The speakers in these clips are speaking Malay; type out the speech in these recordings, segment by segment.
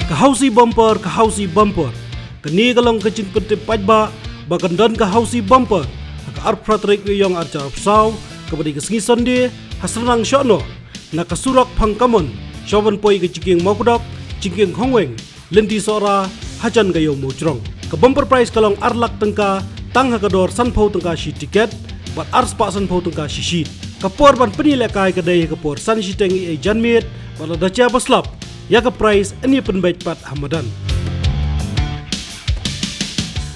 Kahausi bumper. Kani kalong kacin putih pajba bakan don kahausi bumper. Haka arpratrik yang arca arpsau kabadi kesengi sonde hasranang syono. Nakasurak pangkamon. Syawan poi keciking maukudap, ciking hongweng. Lenti sora hajan gayo mojrong. Ke bumper price kalong arlak tengka tang hakador sanpau tengka shi tiket. Bat arspa sanpau tengka shi shit. Kapor ban penilai kedai kapor san shi tengi janmit. Bala dacia baslap. Ya ke price ini penbaik pat hamadan.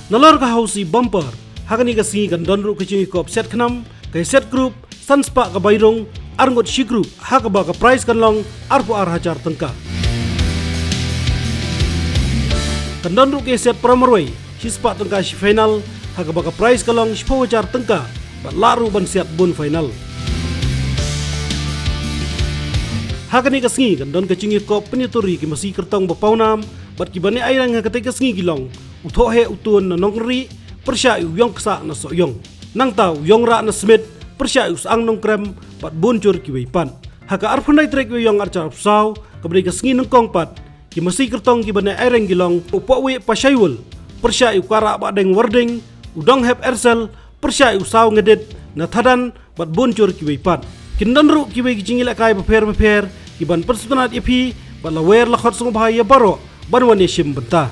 Nalor kahausi bumper. Hakani kasingi kan donru kecing kop set kenam. Kai set group sanspa ka bayrong arngot shi group hakaba ka price kan long arpo ar hajar tengka. Kan donru ke set pramarway shi spa tengka shi final hakaba ka price kalong shi hajar tengka. Bat laru ban set bun final. Hakani kasingi kan don kecing kop penituri ki masih kertong bapaunam bat kibane airang hakatai kasingi gilong. Uthohe utun na nongri persya yong ksa na soyong nang tau yong ra na smith persya usang nong krem pat boncur ki weipan haka arphunai trek yong archa upsau kabri kasngi nong kongpat ki masih kertong ki bane aireng gilong upawe pasyaiwul persya ukara ba deng wording udong hep ersel persya usau ngedit na thadan pat boncur ki weipan kindonru ki wei jingila kai beper ki ban persunat ipi bala wer la khot sung bahaya baro banwane shim benta.